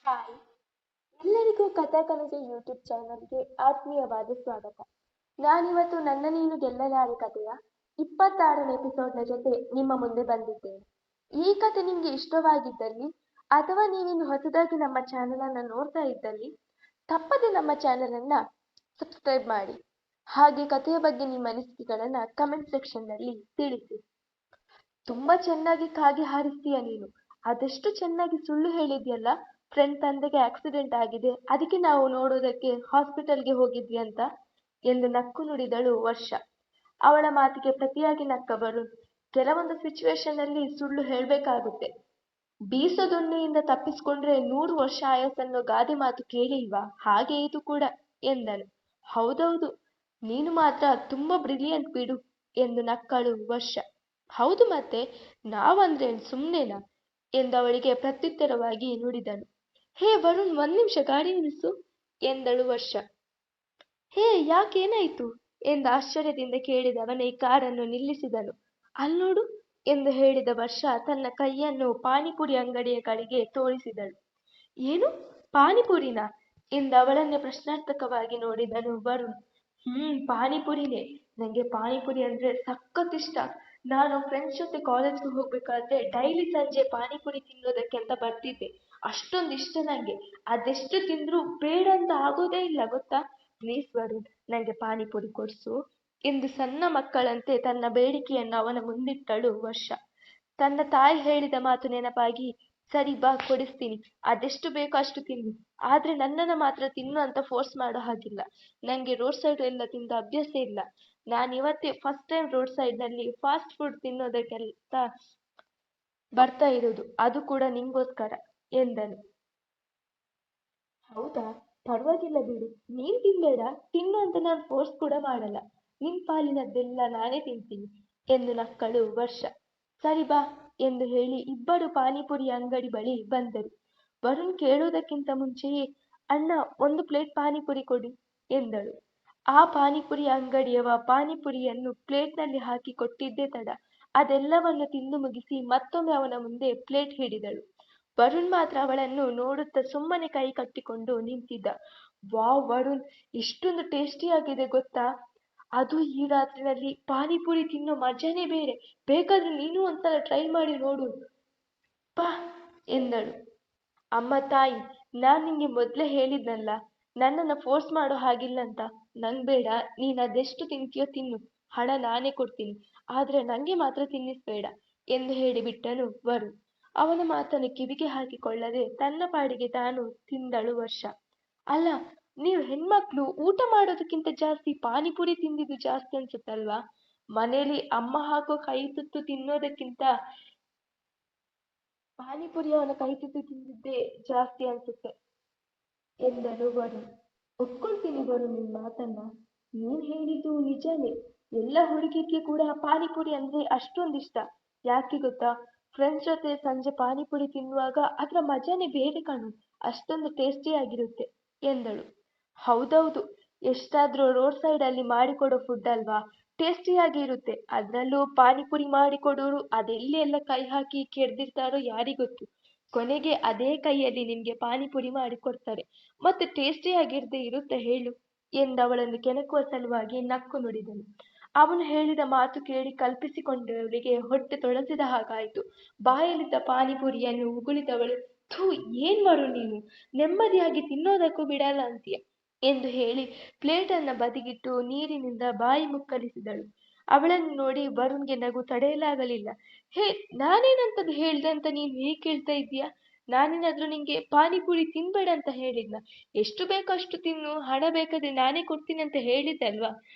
Hi ಎಲ್ಲರಿಗೂ ಕಥಾ ಕನಸು ಯೂಟ್ಯೂಬ್ ಚಾನಲ್ಗೆ ಆತ್ಮೀಯವಾದ ಸ್ವಾಗತ. ನಾನಿವತ್ತು ನನ್ನ ನೀನು ಗೆಲ್ಲಲಾರೆ ಕಥೆಯ 26ನೇ ಎಪಿಸೋಡ್ನ ಜೊತೆ ನಿಮ್ಮ ಮುಂದೆ ಬಂದಿದ್ದೇನೆ. ಈ ಕಥೆ ನಿಮ್ಗೆ ಇಷ್ಟವಾಗಿದ್ದಲ್ಲಿ ಅಥವಾ ನೀವಿನ್ನು ಹೊಸದಾಗಿ ನಮ್ಮ ಚಾನೆಲ್ ಅನ್ನ ನೋಡ್ತಾ ಇದ್ದಲ್ಲಿ ತಪ್ಪದೆ ನಮ್ಮ ಚಾನೆಲ್ ಅನ್ನ ಸಬ್ಸ್ಕ್ರೈಬ್ ಮಾಡಿ. ಹಾಗೆ ಕಥೆಯ ಬಗ್ಗೆ ನಿಮ್ಮ ಅನಿಸಿಕೆಗಳನ್ನ ಕಮೆಂಟ್ ಸೆಕ್ಷನ್ ನಲ್ಲಿ ತಿಳಿಸಿ. ತುಂಬಾ ಚೆನ್ನಾಗಿ ಕಾಗೆ ಹಾರಿಸ್ತೀಯ ನೀನು. ಅದೆಷ್ಟು ಚೆನ್ನಾಗಿ ಸುಳ್ಳು ಹೇಳಿದ್ಯಲ್ಲ, ಫ್ರೆಂಡ್ ತಂದೆಗೆ ಆಕ್ಸಿಡೆಂಟ್ ಆಗಿದೆ, ಅದಕ್ಕೆ ನಾವು ನೋಡೋದಕ್ಕೆ ಹಾಸ್ಪಿಟಲ್ಗೆ ಹೋಗಿದ್ವಿ ಅಂತ ಎಂದು ನಕ್ಕು ನುಡಿದಳು ವರ್ಷ. ಅವಳ ಮಾತಿಗೆ ಪ್ರತಿಯಾಗಿ ನಕ್ಕ ವರುಣ್. ಕೆಲವೊಂದು ಸಿಚುವೇಶನ್ ಅಲ್ಲಿ ಸುಳ್ಳು ಹೇಳ್ಬೇಕಾಗುತ್ತೆ. ಬೀಸದೊಣ್ಣೆಯಿಂದ ತಪ್ಪಿಸ್ಕೊಂಡ್ರೆ 100 ವರ್ಷ ಆಯಸ್ಸನ್ನೋ ಗಾದೆ ಮಾತು ಕೇಳಿಲ್ವಾ? ಹಾಗೆ ಇದು ಕೂಡ ಎಂದನು. ಹೌದೌದು, ನೀನು ಮಾತ್ರ ತುಂಬಾ ಬ್ರಿಲಿಯಂಟ್ ಬಿಡು ಎಂದು ನಕ್ಕಳು ವರ್ಷ. ಹೌದು ಮತ್ತೆ, ನಾವಂದ್ರೇನ್ ಸುಮ್ನೆನಾ ಎಂದವಳಿಗೆ ಪ್ರತ್ಯುತ್ತರವಾಗಿ ನುಡಿದನು. ಹೇ ವರುಣ್, ಒಂದ್ ನಿಮಿಷ ಗಾಡಿ ನಿಲ್ಲಿಸು ಎಂದಳು ವರ್ಷ. ಹೇ, ಯಾಕೇನಾಯ್ತು ಎಂದು ಆಶ್ಚರ್ಯದಿಂದ ಕೇಳಿದವನೇ ಕಾರನ್ನು ನಿಲ್ಲಿಸಿದನು. ಅಲ್ನೋಡು ಎಂದು ಹೇಳಿದ ವರ್ಷ ತನ್ನ ಕೈಯನ್ನು ಪಾನಿಪುರಿ ಅಂಗಡಿಯ ಕಡೆಗೆ ತೋರಿಸಿದಳು. ಏನು, ಪಾನಿಪುರಿನಾ ಎಂದವಳನ್ನೇ ಪ್ರಶ್ನಾರ್ಥಕವಾಗಿ ನೋಡಿದನು ವರುಣ್. ಪಾನಿಪುರಿನೇ. ನಂಗೆ ಪಾನಿಪುರಿ ಅಂದ್ರೆ ಸಖತ್ ಇಷ್ಟ. ನಾನು ಫ್ರೆಂಡ್ಸ್ ಜೊತೆ ಕಾಲೇಜ್ಗೆ ಹೋಗ್ಬೇಕಾದ್ರೆ ಡೈಲಿ ಸಂಜೆ ಪಾನಿಪುರಿ ತಿನ್ನೋದಕ್ಕೆ ಅಂತ ಬರ್ತಿದ್ದೆ. ಅಷ್ಟೊಂದು ಇಷ್ಟ ನಂಗೆ. ಅದೆಷ್ಟು ತಿಂದ್ರೂ ಬೇಡ ಅಂತ ಆಗೋದೇ ಇಲ್ಲ ಗೊತ್ತಾ. ಪ್ಲೀಸ್ ವರುಣ್, ನಂಗೆ ಪಾನಿಪುರಿ ಕೊಡ್ಸು ಎಂದು ಸಣ್ಣ ಮಕ್ಕಳಂತೆ ತನ್ನ ಬೇಡಿಕೆಯನ್ನು ಅವನ ಮುಂದಿಟ್ಟಳು ವರ್ಷ. ತನ್ನ ತಾಯಿ ಹೇಳಿದ ಮಾತು ನೆನಪಾಗಿ, ಸರಿ ಬಾ ಕೊಡಿಸ್ತೀನಿ, ಅದೆಷ್ಟು ಬೇಕೋ ಅಷ್ಟು ತಿನ್ನು, ಆದ್ರೆ ನನ್ನನ್ನ ಮಾತ್ರ ತಿನ್ನು ಅಂತ ಫೋರ್ಸ್ ಮಾಡೋ ಹಾಗಿಲ್ಲ. ನಂಗೆ ರೋಡ್ ಸೈಡ್ ಎಲ್ಲ ತಿಂದ ಅಭ್ಯಾಸ ಇಲ್ಲ. ನಾನಿವತ್ತೇ ಫಸ್ಟ್ ಟೈಮ್ ರೋಡ್ ಸೈಡ್ ನಲ್ಲಿ ಫಾಸ್ಟ್ ಫುಡ್ ತಿನ್ನೋದಕ್ಕೆಂತ ಬರ್ತಾ ಇರೋದು, ಅದು ಕೂಡ ನಿಂಗೋಸ್ಕರ ಎಂದನು. ಹೌದಾ, ಪರವಾಗಿಲ್ಲ ಬಿಡು, ನೀನ್ ತಿನ್ಬೇಡ, ತಿನ್ನು ಅಂತ ನಾನು ಫೋರ್ಸ್ ಕೂಡ ಮಾಡಲ್ಲ. ನಿನ್ ಪಾಲಿನದ್ದೆಲ್ಲ ನಾನೇ ತಿಂತೀನಿ ಎಂದು ನಕ್ಕಳು ವರ್ಷ. ಸರಿ ಬಾ ಎಂದು ಹೇಳಿ ಇಬ್ಬರು ಪಾನಿಪುರಿ ಅಂಗಡಿ ಬಳಿ ಬಂದರು. ವರುಣ್ ಕೇಳುವುದಕ್ಕಿಂತ ಮುಂಚೆಯೇ, ಅಣ್ಣ 1 ಪ್ಲೇಟ್ ಪಾನಿಪುರಿ ಕೊಡಿ ಎಂದಳು. ಆ ಪಾನಿಪುರಿ ಅಂಗಡಿಯವ ಪಾನಿಪುರಿಯನ್ನು ಪ್ಲೇಟ್ನಲ್ಲಿ ಹಾಕಿ ಕೊಟ್ಟಿದ್ದೇ ತಡ. ಅದೆಲ್ಲವನ್ನು ತಿಂದು ಮುಗಿಸಿ ಮತ್ತೊಮ್ಮೆ ಅವನ ಮುಂದೆ ಪ್ಲೇಟ್ ಹಿಡಿದಳು. ವರುಣ್ ಮಾತ್ರ ಅವಳನ್ನು ನೋಡುತ್ತಾ ಸುಮ್ಮನೆ ಕೈ ಕಟ್ಟಿಕೊಂಡು ನಿಂತಿದ್ದ. ವಾವ್ ವರುಣ್, ಇಷ್ಟೊಂದು ಟೇಸ್ಟಿಯಾಗಿದೆ ಗೊತ್ತಾ. ಅದು ಈ ರಾತ್ರಿನಲ್ಲಿ ಪಾನಿಪುರಿ ತಿನ್ನೋ ಮಜಾನೇ ಬೇರೆ. ಬೇಕಾದ್ರೆ ನೀನು ಒಂದ್ಸಲ ಟ್ರೈ ಮಾಡಿ ನೋಡು ಪಾ ಎಂದಳು. ಅಮ್ಮ ತಾಯಿ, ನಾನ್ ನಿಂಗೆ ಮೊದ್ಲೇ ಹೇಳಿದ್ನಲ್ಲ, ನನ್ನನ್ನ ಫೋರ್ಸ್ ಮಾಡೋ ಹಾಗಿಲ್ಲ ಅಂತ. ನಂಗ್ ಬೇಡ, ನೀನ್ ಅದೆಷ್ಟು ತಿಂತೀಯೋ ತಿನ್ನು, ಹಣ ನಾನೇ ಕೊಡ್ತೀನಿ, ಆದ್ರೆ ನಂಗೆ ಮಾತ್ರ ತಿನ್ನಿಸ್ಬೇಡ ಎಂದು ಹೇಳಿಬಿಟ್ಟನು ವರುಣ್. ಅವನ ಮಾತನ್ನು ಕಿವಿಗೆ ಹಾಕಿಕೊಳ್ಳದೆ ತನ್ನ ಪಾಡಿಗೆ ತಾನು ತಿಂದಳು ವರ್ಷ. ಅಲ್ಲ, ನೀವು ಹೆಣ್ಮಕ್ಳು ಊಟ ಮಾಡೋದಕ್ಕಿಂತ ಜಾಸ್ತಿ ಪಾನಿಪುರಿ ತಿಂದಿದ್ದು ಜಾಸ್ತಿ ಅನ್ಸುತ್ತಲ್ವಾ? ಮನೇಲಿ ಅಮ್ಮ ಹಾಕೋ ಕೈ ತುತ್ತು ತಿನ್ನೋದಕ್ಕಿಂತ ಪಾನಿಪುರಿ ಅವನ ಕೈ ತುತ್ತು ತಿಂದಿದ್ದೇ ಜಾಸ್ತಿ ಅನ್ಸುತ್ತೆ ಎಂದನು ವರುಣ್. ಒಪ್ಕೊಳ್ತೀನಿ ವರುಣ್ ನಿನ್ ಮಾತನ್ನ. ನೀನ್ ಹೇಳಿದ್ದು ನಿಜಾನೇ. ಎಲ್ಲ ಹುಡುಗಿಗೆ ಕೂಡ ಪಾನಿಪುರಿ ಅಂದ್ರೆ ಅಷ್ಟೊಂದಿಷ್ಟ. ಯಾಕೆ ಗೊತ್ತಾ, ಫ್ರೆಂಡ್ಸ್ ಜೊತೆ ಸಂಜೆ ಪಾನಿಪುರಿ ತಿನ್ನುವಾಗ ಅದ್ರ ಮಜಾನೇ ಬೇರೆ ಕಣು. ಅಷ್ಟೊಂದು ಟೇಸ್ಟಿಯಾಗಿರುತ್ತೆ ಎಂದಳು. ಹೌದೌದು, ಎಷ್ಟಾದ್ರೂ ರೋಡ್ ಸೈಡ್ ಅಲ್ಲಿ ಮಾಡಿಕೊಡೋ ಫುಡ್ ಅಲ್ವಾ, ಟೇಸ್ಟಿಯಾಗಿ ಇರುತ್ತೆ. ಅದ್ರಲ್ಲೂ ಪಾನಿಪುರಿ ಮಾಡಿಕೊಡೋರು ಅದೆಲ್ಲಿ ಎಲ್ಲ ಕೈ ಹಾಕಿ ಕೆಡ್ದಿರ್ತಾರೋ ಯಾರಿಗೊತ್ತು. ಕೊನೆಗೆ ಅದೇ ಕೈಯಲ್ಲಿ ನಿಮ್ಗೆ ಪಾನಿಪುರಿ ಮಾಡಿ ಕೊಡ್ತಾರೆ. ಮತ್ತೆ ಟೇಸ್ಟಿಯಾಗಿರ್ದೆ ಇರುತ್ತೆ ಹೇಳು ಎಂದವಳನ್ನು ಕೆಣಕುವ ಸಲುವಾಗಿ ನಕ್ಕು ನುಡಿದನು. ಅವನು ಹೇಳಿದ ಮಾತು ಕೇಳಿ ಕಲ್ಪಿಸಿಕೊಂಡವಳಿಗೆ ಹೊಟ್ಟೆ ತೊಳಸಿದ ಹಾಗಾಯಿತು. ಬಾಯಲ್ಲಿದ್ದ ಪಾನಿಪುರಿಯನ್ನು ಉಗುಳಿದವಳು, ಥೂ, ಏನ್ ಮಾಡು ನೀನು, ನೆಮ್ಮದಿಯಾಗಿ ತಿನ್ನೋದಕ್ಕೂ ಬಿಡಲ್ಲ ಅಂತೀಯ ಎಂದು ಹೇಳಿ ಪ್ಲೇಟನ್ನ ಬದಿಗಿಟ್ಟು ನೀರಿನಿಂದ ಬಾಯಿ ಮುಕ್ಕಳಿಸಿದಳು. ಅವಳನ್ನು ನೋಡಿ ವರುಣ್ಗೆ ನಗು ತಡೆಯಲಾಗಲಿಲ್ಲ. ಹೇ, ನಾನೇನಂತದ್ದು ಹೇಳ್ದೆ ಅಂತ ನೀನು ಹೀಗೆ ಕೇಳ್ತಾ ಇದ್ದೀಯಾ? ನಾನೇನಾದ್ರೂ ನಿಂಗೆ ಪಾನಿಪುರಿ ತಿನ್ಬೇಡ ಅಂತ ಹೇಳಿದ್ನ? ಎಷ್ಟು ಬೇಕೋ ಅಷ್ಟು ತಿನ್ನು, ಹಣ ಬೇಕಾದ್ರೆ ನಾನೇ ಕೊಡ್ತೀನಿ ಅಂತ ಹೇಳಿದ್ದೆ ಅಲ್ವಾ?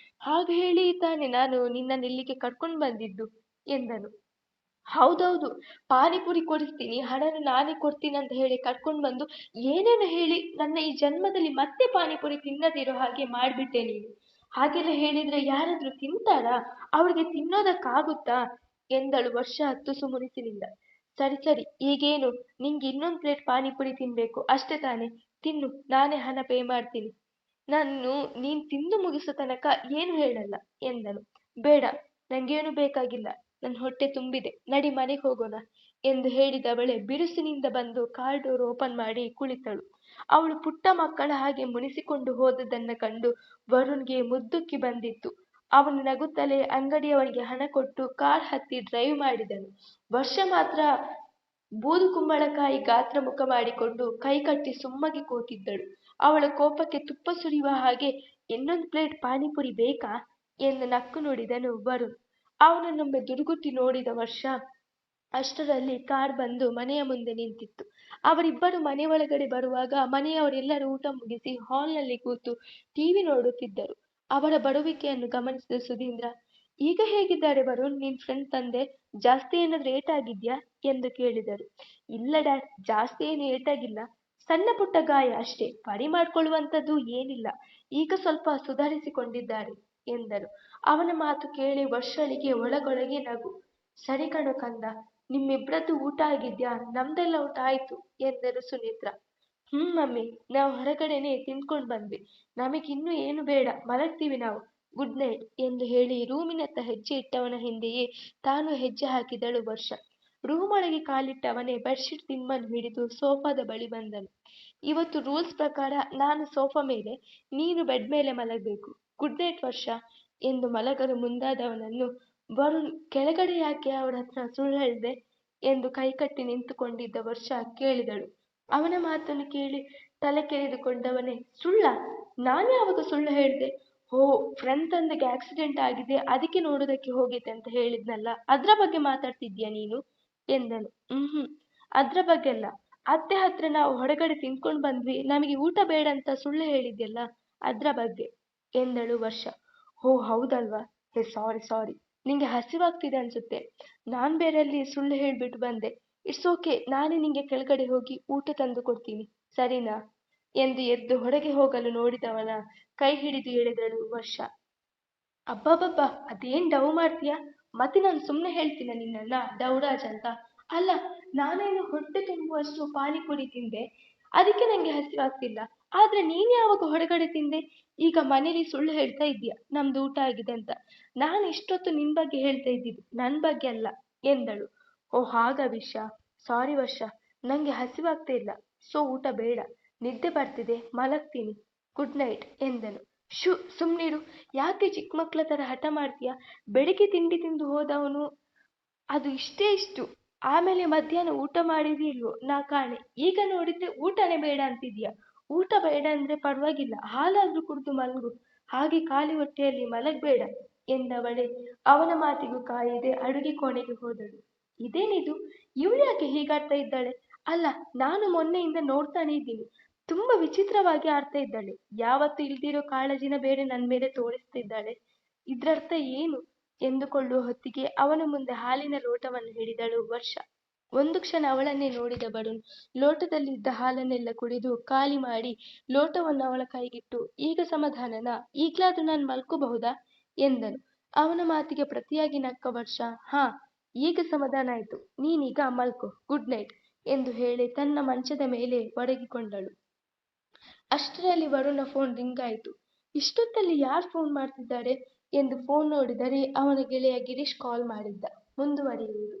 ಹಾಗೆ ಹೇಳಿ ತಾನೆ ನಾನು ನಿನ್ನನ್ನು ಇಲ್ಲಿಗೆ ಕರ್ಕೊಂಡು ಬಂದಿದ್ದು ಎಂದನು. ಹೌದೌದು, ಪಾನಿಪುರಿ ಕೊಡಿಸ್ತೀನಿ, ಹಣನ ನಾನೇ ಕೊಡ್ತೀನಿ ಅಂತ ಹೇಳಿ ಕರ್ಕೊಂಡು ಬಂದು ಏನೇನು ಹೇಳಿ ನನ್ನ ಈ ಜನ್ಮದಲ್ಲಿ ಮತ್ತೆ ಪಾನಿಪುರಿ ತಿನ್ನದಿರೋ ಹಾಗೆ ಮಾಡ್ಬಿಟ್ಟೆ ನೀನು. ಹಾಗೆಲ್ಲ ಹೇಳಿದ್ರೆ ಯಾರಾದ್ರೂ ತಿಂತಾರಾ? ಅವ್ರಿಗೆ ತಿನ್ನೋದಕ್ಕಾಗುತ್ತಾ ಎಂದಳು ವರ್ಷ ತುಸು ಮುನಿಸಿನಿಂದ. ಸರಿ ಸರಿ, ಈಗೇನು, ನಿಂಗೆ ಇನ್ನೊಂದು ಪ್ಲೇಟ್ ಪಾನಿಪುರಿ ತಿನ್ಬೇಕು ಅಷ್ಟೇ ತಾನೆ? ತಿನ್ನು, ನಾನೇ ಹಣ ಪೇ ಮಾಡ್ತೀನಿ. ನೀನ್ ತಿಂದು ಮುಗಿಸೋ ತನಕ ಏನು ಹೇಳಲ್ಲ ಎಂದನು. ಬೇಡ, ನಂಗೇನು ಬೇಕಾಗಿಲ್ಲ, ನನ್ ಹೊಟ್ಟೆ ತುಂಬಿದೆ, ನಡಿ ಮನೆಗೆ ಹೋಗೋಣ ಎಂದು ಹೇಳಿದವಳೆ ಬಿರುಸಿನಿಂದ ಬಂದು ಕಾರ್ ಡೋರ್ ಓಪನ್ ಮಾಡಿ ಕುಳಿತಳು. ಅವಳು ಪುಟ್ಟ ಮಕ್ಕಳ ಹಾಗೆ ಮುನಿಸಿಕೊಂಡು ಹೋದದನ್ನ ಕಂಡು ವರುಣ್‌ಗೆ ಮುದ್ದುಕ್ಕಿ ಬಂದಿತ್ತು. ಅವನು ನಗುತ್ತಲೇ ಅಂಗಡಿಯವನಿಗೆ ಹಣ ಕೊಟ್ಟು ಕಾರ್ ಹತ್ತಿ ಡ್ರೈವ್ ಮಾಡಿದನು. ವರ್ಷ ಮಾತ್ರ ಬೂದುಕುಂಬಳಕಾಯಿ ಗಾತ್ರ ಮುಖ ಮಾಡಿಕೊಂಡು ಕೈಕಟ್ಟಿ ಸುಮ್ಮಗಿ ಕೂತಿದ್ದಳು. ಅವಳ ಕೋಪಕ್ಕೆ ತುಪ್ಪ ಸುರಿಯುವ ಹಾಗೆ ಇನ್ನೊಂದು ಪ್ಲೇಟ್ ಪಾನಿಪುರಿ ಬೇಕಾ ಎಂದು ನಕ್ಕು ನುಡಿದನು ವರುಣ್. ಅವನನ್ನೊಮ್ಮೆ ದುರುಗುಟ್ಟಿ ನೋಡಿದ ವರ್ಷ ಅಷ್ಟರಲ್ಲಿ ಕಾರ್ ಬಂದು ಮನೆಯ ಮುಂದೆ ನಿಂತಿತ್ತು. ಅವರಿಬ್ಬರು ಮನೆ ಒಳಗಡೆ ಬರುವಾಗ ಮನೆಯವರೆಲ್ಲರೂ ಊಟ ಮುಗಿಸಿ ಹಾಲ್ನಲ್ಲಿ ಕೂತು ಟಿವಿ ನೋಡುತ್ತಿದ್ದರು. ಅವರ ಬರುವಿಕೆಯನ್ನು ಗಮನಿಸಿದ ಸುಧೀಂದ್ರ, ಈಗ ಹೇಗಿದ್ದಾರೆ ವರುಣ್ ನಿನ್ ಫ್ರೆಂಡ್ ತಂದೆ? ಜಾಸ್ತಿ ಏನಾದ್ರೂ ಏಟಾಗಿದ್ಯಾ ಎಂದು ಕೇಳಿದರು. ಇಲ್ಲ ಡ್ಯಾಡ್, ಜಾಸ್ತಿ ಏನು ಏಟಾಗಿಲ್ಲ, ಸಣ್ಣ ಪುಟ್ಟ ಗಾಯ ಅಷ್ಟೇ, ಪರಿ ಮಾಡ್ಕೊಳ್ಳುವಂಥದ್ದು ಏನಿಲ್ಲ. ಈಗ ಸ್ವಲ್ಪ ಸುಧಾರಿಸಿಕೊಂಡಿದ್ದಾರೆ ಎಂದರು. ಅವನ ಮಾತು ಕೇಳಿ ವರ್ಷಳಿಗೆ ಒಳಗೊಳಗೆ ನಗು. ಸರಿ ಕಣೋ ಕಂದ, ನಿಮ್ಮಿಬ್ರದ್ದು ಊಟ ಆಗಿದ್ಯಾ? ನಮ್ದೆಲ್ಲ ಊಟ ಆಯ್ತು ಎಂದರು ಸುನೇತ್ರ. ಮಮ್ಮಿ, ನಾವು ಹೊರಗಡೆನೆ ತಿಂದ್ಕೊಂಡು ಬಂದ್ವಿ, ನಮಗಿನ್ನೂ ಏನು ಬೇಡ, ಮಲಗ್ತೀವಿ ನಾವು, ಗುಡ್ ನೈಟ್ ಎಂದು ಹೇಳಿ ರೂಮಿನತ್ತ ಹೆಜ್ಜೆ ಇಟ್ಟವನ ಹಿಂದೆಯೇ ತಾನು ಹೆಜ್ಜೆ ಹಾಕಿದಳು ವರ್ಷ. ರೂಮ್ ಒಳಗೆ ಕಾಲಿಟ್ಟವನೇ ಬೆಡ್ಶೀಟ್ ದಿಮ್ಮನ್ನು ಹಿಡಿದು ಸೋಫಾದ ಬಳಿ ಬಂದನು. ಇವತ್ತು ರೂಲ್ಸ್ ಪ್ರಕಾರ ನಾನು ಸೋಫಾ ಮೇಲೆ, ನೀನು ಬೆಡ್ ಮೇಲೆ ಮಲಗಬೇಕು. ಗುಡ್ ನೈಟ್ ವರ್ಷ ಎಂದು ಮಲಗಲು ಮುಂದಾದವನನ್ನು ವರುಣ್ ಕೆಳಗಡೆ ಯಾಕೆ ಅವಳ ಹತ್ರ ಸುಳ್ಳು ಹೇಳ್ದೆ ಎಂದು ಕೈಕಟ್ಟಿ ನಿಂತುಕೊಂಡಿದ್ದ ವರ್ಷ ಕೇಳಿದಳು. ಅವನ ಮಾತನ್ನು ಕೇಳಿ ತಲೆ ಕೆರೆದುಕೊಂಡವನೇ, ಸುಳ್ಳ? ನಾನು ಯಾವಾಗ ಸುಳ್ಳು ಹೇಳ್ದೆ? ಹೋ, ಫ್ರೆಂಡ್ ತಂದೆಗೆ ಆಕ್ಸಿಡೆಂಟ್ ಆಗಿದೆ, ಅದಕ್ಕೆ ನೋಡೋದಕ್ಕೆ ಹೋಗಿದ್ದೆ ಅಂತ ಹೇಳಿದ್ನಲ್ಲ, ಅದ್ರ ಬಗ್ಗೆ ಮಾತಾಡ್ತಿದ್ಯಾ ನೀನು ಎಂದನು. ಅದ್ರ ಬಗ್ಗೆ ಅಲ್ಲ, ಅತ್ತೆ ಹತ್ರ ನಾವು ಹೊರಗಡೆ ತಿನ್ಕೊಂಡು ಬಂದ್ವಿ, ನಮಗೆ ಊಟ ಬೇಡ ಅಂತ ಸುಳ್ಳು ಹೇಳಿದ್ಯಲ್ಲ, ಅದ್ರ ಬಗ್ಗೆ ಎಂದಳು ವರ್ಷ. ಹೋ ಹೌದಲ್ವಾ, ಹೇ ಸಾರಿ, ನಿಂಗೆ ಹಸಿವಾಗ್ತಿದೆ ಅನ್ಸುತ್ತೆ, ನಾನ್ ಬೇರೆ ಅಲ್ಲಿ ಸುಳ್ಳು ಹೇಳ್ಬಿಟ್ಟು ಬಂದೆ. ಇಟ್ಸ್ ಓಕೆ, ನಾನೇ ನಿಂಗೆ ಕೆಳಗಡೆ ಹೋಗಿ ಊಟ ತಂದು ಕೊಡ್ತೀನಿ, ಸರಿನಾ ಎಂದು ಎದ್ದು ಹೊರಗೆ ಹೋಗಲು ನೋಡಿದವನ ಕೈ ಹಿಡಿದು ಎಳೆದಳು ವರ್ಷ. ಅಬ್ಬಬ್ಬಬ್ಬ, ಅದೇನ್ ಡವ್ ಮಾಡ್ತೀಯ? ಮತ್ತೆ ನಾನು ಸುಮ್ಮನೆ ಹೇಳ್ತೀನ ನಿನ್ನನ್ನ ಡವ್ರಾಜ್ ಅಂತ? ಅಲ್ಲ, ನಾನೇನು ಹೊಟ್ಟೆ ತುಂಬುವಷ್ಟು ಪಾನಿಪುರಿ ತಿಂದೆ, ಅದಕ್ಕೆ ನಂಗೆ ಹಸಿವಾಗ್ತಿಲ್ಲ. ಆದ್ರೆ ನೀನ್ ಯಾವಾಗ ಹೊರಗಡೆ ತಿಂದೆ? ಈಗ ಮನೇಲಿ ಸುಳ್ಳು ಹೇಳ್ತಾ ಇದ್ದೀಯ ನಮ್ದು ಊಟ ಆಗಿದೆ ಅಂತ. ನಾನು ಇಷ್ಟೊತ್ತು ನಿನ್ ಬಗ್ಗೆ ಹೇಳ್ತಾ ಇದ್ದಿದ್ದು, ನನ್ ಬಗ್ಗೆ ಅಲ್ಲ ಎಂದಳು. ಓ ಹಾಗ ವಿಷ, ಸಾರಿ ವರ್ಷ, ನಂಗೆ ಹಸಿವಾಗ್ತಾ ಇಲ್ಲ, ಸೊ ಊಟ ಬೇಡ, ನಿದ್ದೆ ಬರ್ತಿದೆ, ಮಲಗ್ತೀನಿ, ಗುಡ್ ನೈಟ್ ಎಂದನು. ಸುಮ್ನಿರು, ಯಾಕೆ ಚಿಕ್ಕ ಮಕ್ಳ ತರ ಹಠ ಮಾಡ್ತೀಯ? ಬೆಳಿಗ್ಗೆ ತಿಂಡಿ ತಿಂದು ಹೋದವನು ಅದು ಇಷ್ಟು, ಆಮೇಲೆ ಮಧ್ಯಾಹ್ನ ಊಟ ಮಾಡಿದ್ಯೋ ಇಲ್ವೋ ನಾ ಕಾಣೆ, ಈಗ ನೋಡಿದ್ರೆ ಊಟನೇ ಬೇಡ ಅಂತಿದ್ಯಾ. ಊಟ ಬೇಡ ಅಂದ್ರೆ ಪರವಾಗಿಲ್ಲ, ಹಾಲಾದ್ರೂ ಕುಡ್ದು ಮಲಗು, ಹಾಗೆ ಖಾಲಿ ಹೊಟ್ಟೆಯಲ್ಲಿ ಮಲಗ್ಬೇಡ ಎಂದವಳೆ ಅವನ ಮಾತಿಗೂ ಕಾಯದೆ ಅಡುಗೆ ಕೋಣೆಗೆ ಹೋದಳು. ಇದೇನಿದು, ಇವಳು ಯಾಕೆ ಹೀಗಾಡ್ತಾ ಇದ್ದಾಳೆ? ಅಲ್ಲ, ನಾನು ಮೊನ್ನೆಯಿಂದ ನೋಡ್ತಾನೆ ಇದ್ದೀನಿ, ತುಂಬಾ ವಿಚಿತ್ರವಾಗಿ ಆಡ್ತಾ ಇದ್ದಾಳೆ. ಯಾವತ್ತು ಇಲ್ದಿರೋ ಕಾಳಜಿನ ಬೇರೆ ನನ್ ಮೇಲೆ ತೋರಿಸ್ತಿದ್ದಾಳೆ. ಇದ್ರರ್ಥ ಏನು ಎಂದುಕೊಳ್ಳುವ ಹೊತ್ತಿಗೆ ಅವನ ಮುಂದೆ ಹಾಲಿನ ಲೋಟವನ್ನು ಹಿಡಿದಳು ವರ್ಷ. ಒಂದು ಕ್ಷಣ ಅವಳನ್ನೇ ನೋಡಿದ ವರುಣ್ ಲೋಟದಲ್ಲಿದ್ದ ಹಾಲನ್ನೆಲ್ಲ ಕುಡಿದು ಖಾಲಿ ಮಾಡಿ ಲೋಟವನ್ನು ಅವಳ ಕೈಗಿಟ್ಟು, ಈಗ ಸಮಾಧಾನನಾ? ಈಗ್ಲಾದ್ರೂ ನಾನು ಮಲ್ಕೋಬಹುದಾ ಎಂದನು. ಅವನ ಮಾತಿಗೆ ಪ್ರತಿಯಾಗಿ ನಕ್ಕ ವರ್ಷ, ಹಾ, ಈಗ ಸಮಾಧಾನ ಆಯ್ತು, ನೀನೀಗ ಮಲ್ಕೋ, ಗುಡ್ ನೈಟ್ ಎಂದು ಹೇಳಿ ತನ್ನ ಮಂಚದ ಮೇಲೆ ಒರಗಿಕೊಂಡಳು. ಅಷ್ಟರಲ್ಲಿ ವರುಣ ಫೋನ್ ರಿಂಗ್ ಆಯಿತು. ಇಷ್ಟೊತ್ತಲ್ಲಿ ಯಾರು ಫೋನ್ ಮಾಡ್ತಿದ್ದಾರೆ ಎಂದು ಫೋನ್ ನೋಡಿದರೆ ಅವನ ಗೆಳೆಯ ಗಿರೀಶ್ ಕಾಲ್ ಮಾಡಿದ್ದ. ಮುಂದುವರಿಯುವುದು.